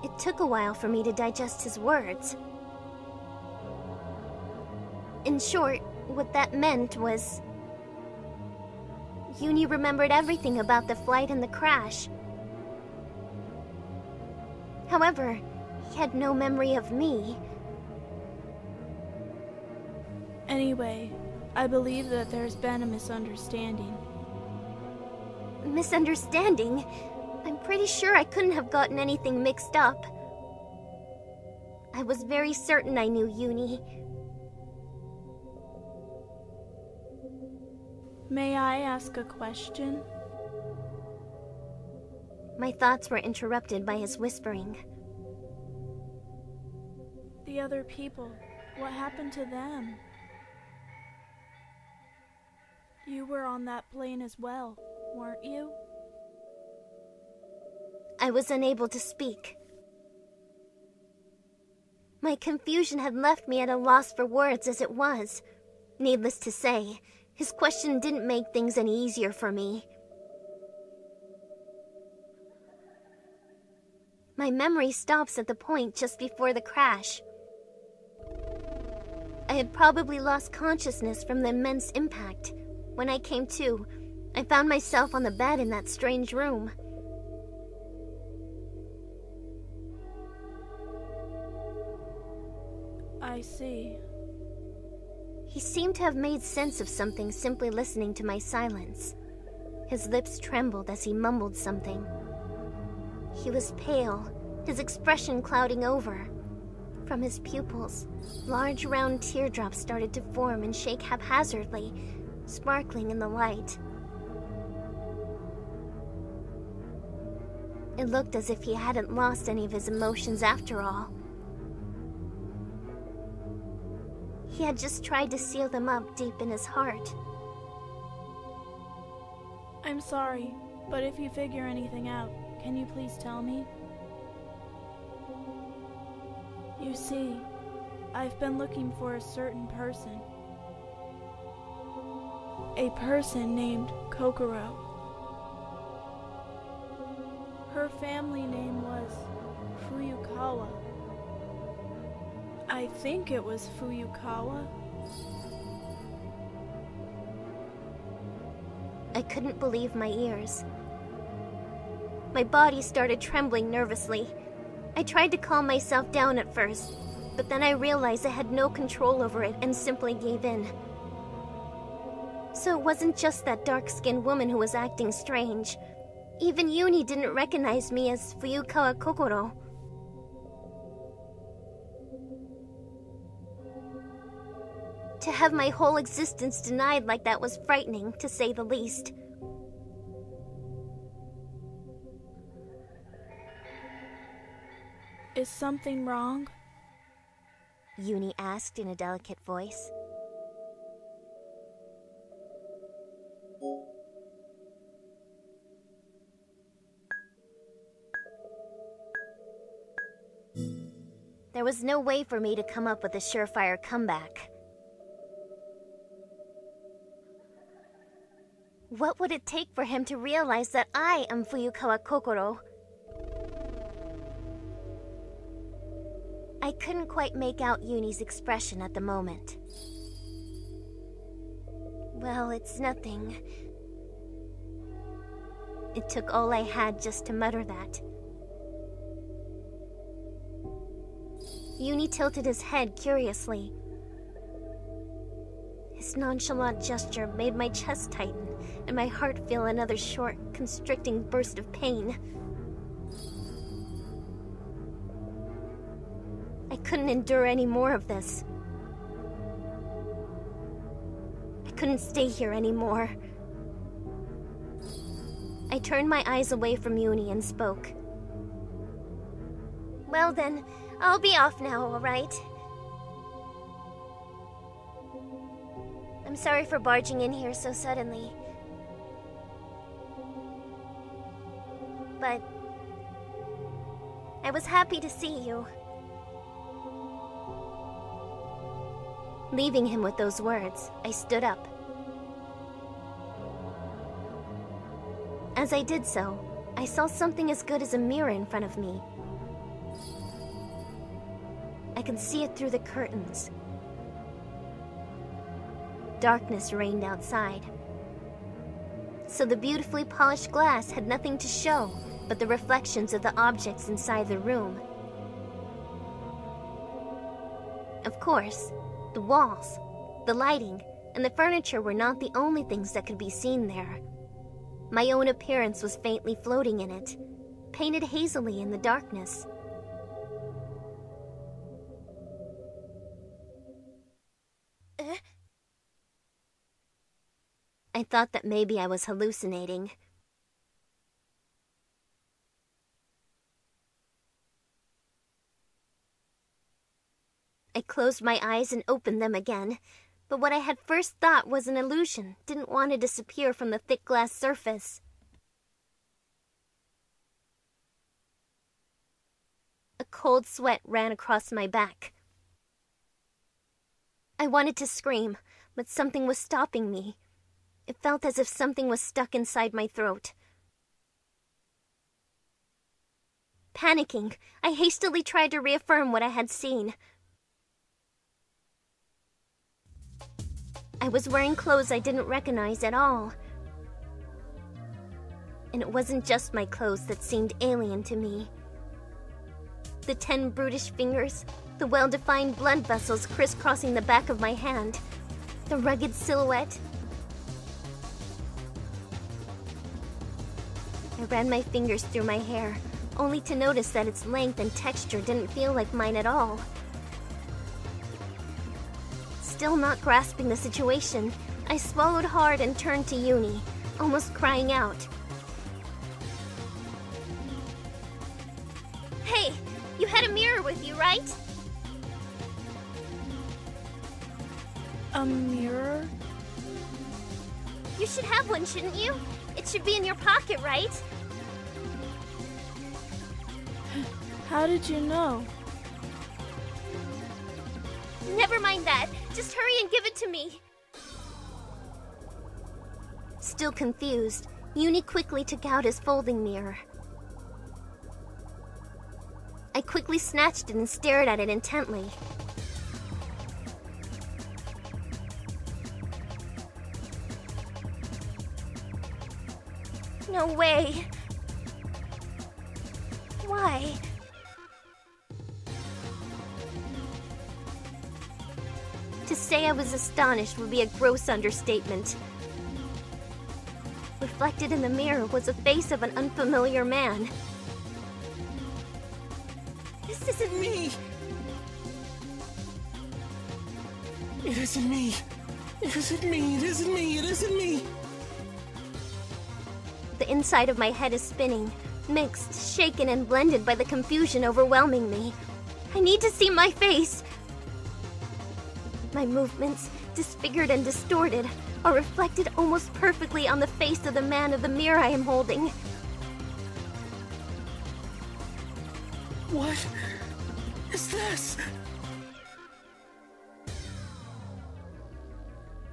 It took a while for me to digest his words. In short, what that meant was... Uni remembered everything about the flight and the crash. However, he had no memory of me. Anyway, I believe that there's been a misunderstanding. Misunderstanding? I'm pretty sure I couldn't have gotten anything mixed up. I was very certain I knew Uni. May I ask a question? My thoughts were interrupted by his whispering. The other people, what happened to them? You were on that plane as well, weren't you? I was unable to speak. My confusion had left me at a loss for words as it was. Needless to say, his question didn't make things any easier for me. My memory stops at the point just before the crash. I had probably lost consciousness from the immense impact. When I came to, I found myself on the bed in that strange room. I see. He seemed to have made sense of something simply listening to my silence. His lips trembled as he mumbled something. He was pale, his expression clouding over. From his pupils, large round teardrops started to form and shake haphazardly, sparkling in the light. It looked as if he hadn't lost any of his emotions after all. He had just tried to seal them up deep in his heart. I'm sorry, but if you figure anything out, can you please tell me? You see, I've been looking for a certain person. A person named Kokoro. Her family name was Fuyukawa. I think it was Fuyukawa. I couldn't believe my ears. My body started trembling nervously. I tried to calm myself down at first, but then I realized I had no control over it and simply gave in. So it wasn't just that dark-skinned woman who was acting strange. Even Uni didn't recognize me as Fuyukawa Kokoro. To have my whole existence denied like that was frightening, to say the least. Is something wrong? Uni asked in a delicate voice. There was no way for me to come up with a surefire comeback. What would it take for him to realize that I am Fuyukawa Kokoro? I couldn't quite make out Uni's expression at the moment. Well, it's nothing. It took all I had just to mutter that. Uni tilted his head curiously. His nonchalant gesture made my chest tighten and my heart feel another short, constricting burst of pain. I couldn't endure any more of this. I couldn't stay here anymore. I turned my eyes away from Uni and spoke. Well then, I'll be off now, alright? I'm sorry for barging in here so suddenly. But I was happy to see you. Leaving him with those words, I stood up. As I did so, I saw something as good as a mirror in front of me. I could see it through the curtains. Darkness reigned outside, so the beautifully polished glass had nothing to show but the reflections of the objects inside the room. Of course, the walls, the lighting, and the furniture were not the only things that could be seen there. My own appearance was faintly floating in it, painted hazily in the darkness. I thought that maybe I was hallucinating. I closed my eyes and opened them again, but what I had first thought was an illusion didn't want to disappear from the thick glass surface. A cold sweat ran across my back. I wanted to scream, but something was stopping me. It felt as if something was stuck inside my throat. Panicking, I hastily tried to reaffirm what I had seen. I was wearing clothes I didn't recognize at all. And it wasn't just my clothes that seemed alien to me. The 10 brutish fingers, the well-defined blood vessels crisscrossing the back of my hand, the rugged silhouette. I ran my fingers through my hair, only to notice that its length and texture didn't feel like mine at all. Still not grasping the situation, I swallowed hard and turned to Uni, almost crying out. Hey, you had a mirror with you, right? A mirror? You should have one, shouldn't you? It should be in your pocket, right? How did you know? Never mind that. Just hurry and give it to me. Still confused, Uni quickly took out his folding mirror. I quickly snatched it and stared at it intently. No way. Why? To say I was astonished would be a gross understatement. Reflected in the mirror was the face of an unfamiliar man. This isn't me! It isn't me! It isn't me! It isn't me! It isn't me! The inside of my head is spinning, mixed, shaken, and blended by the confusion overwhelming me. I need to see my face! My movements, disfigured and distorted, are reflected almost perfectly on the face of the man of the mirror I am holding. What is this?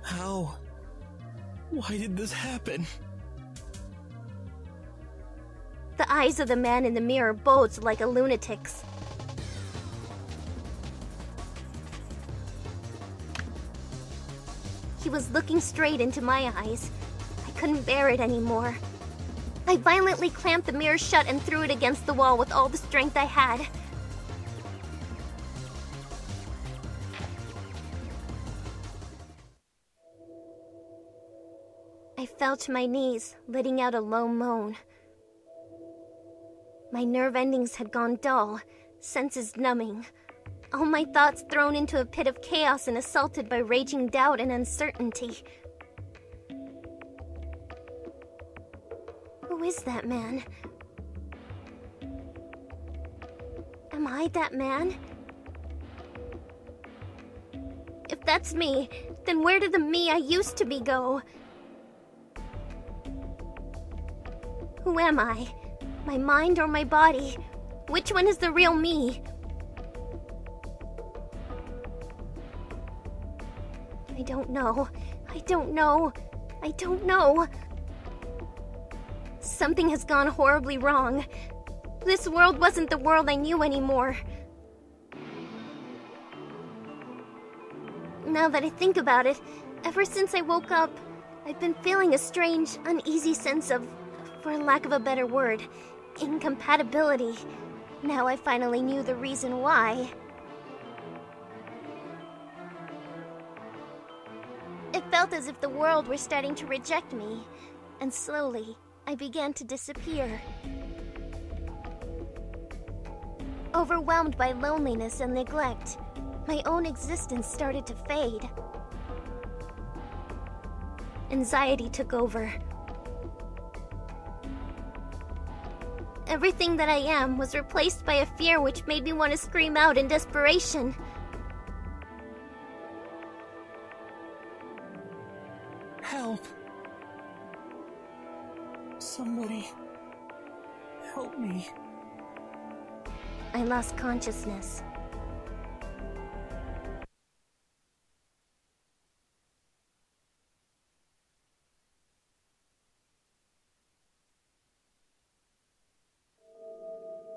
How? Why did this happen? The eyes of the man in the mirror bulged like a lunatic's. He was looking straight into my eyes. I couldn't bear it anymore. I violently clamped the mirror shut and threw it against the wall with all the strength I had. I fell to my knees, letting out a low moan. My nerve endings had gone dull, senses numbing. All my thoughts thrown into a pit of chaos and assaulted by raging doubt and uncertainty. Who is that man? Am I that man? If that's me, then where did the me I used to be go? Who am I? My mind or my body? Which one is the real me? I don't know. I don't know. I don't know. Something has gone horribly wrong. This world wasn't the world I knew anymore. Now that I think about it, ever since I woke up, I've been feeling a strange, uneasy sense of, for lack of a better word, incompatibility. Now I finally knew the reason why. It felt as if the world were starting to reject me, and slowly, I began to disappear. Overwhelmed by loneliness and neglect, my own existence started to fade. Anxiety took over. Everything that I am was replaced by a fear which made me want to scream out in desperation. Help. Somebody help me. I lost consciousness.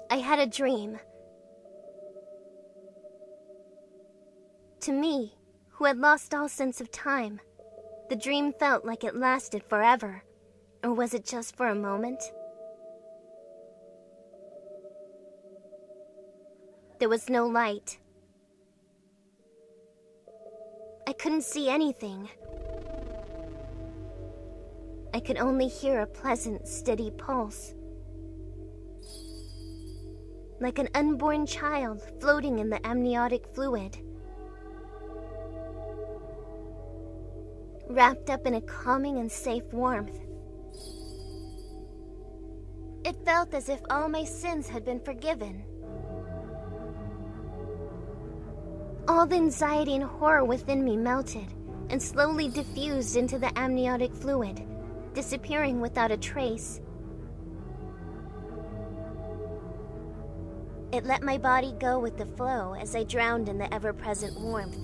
I had a dream. To me, who had lost all sense of time, the dream felt like it lasted forever. Or was it just for a moment? There was no light. I couldn't see anything. I could only hear a pleasant, steady pulse. Like an unborn child floating in the amniotic fluid. Wrapped up in a calming and safe warmth. It felt as if all my sins had been forgiven. All the anxiety and horror within me melted and slowly diffused into the amniotic fluid, disappearing without a trace. It let my body go with the flow as I drowned in the ever-present warmth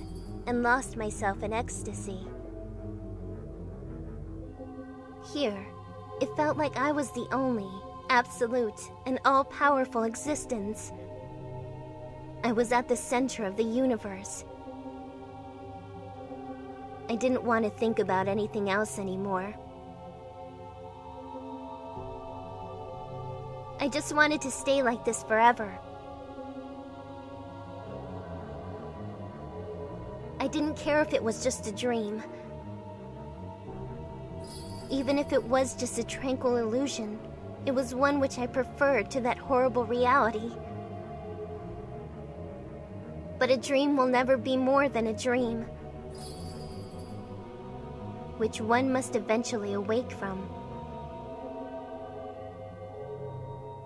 and lost myself in ecstasy. Here, it felt like I was the only, absolute, and all-powerful existence. I was at the center of the universe. I didn't want to think about anything else anymore. I just wanted to stay like this forever. I didn't care if it was just a dream. Even if it was just a tranquil illusion, it was one which I preferred to that horrible reality. But a dream will never be more than a dream, which one must eventually awake from.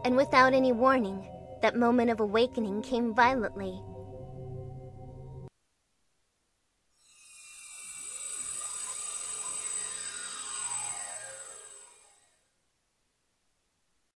And without any warning, that moment of awakening came violently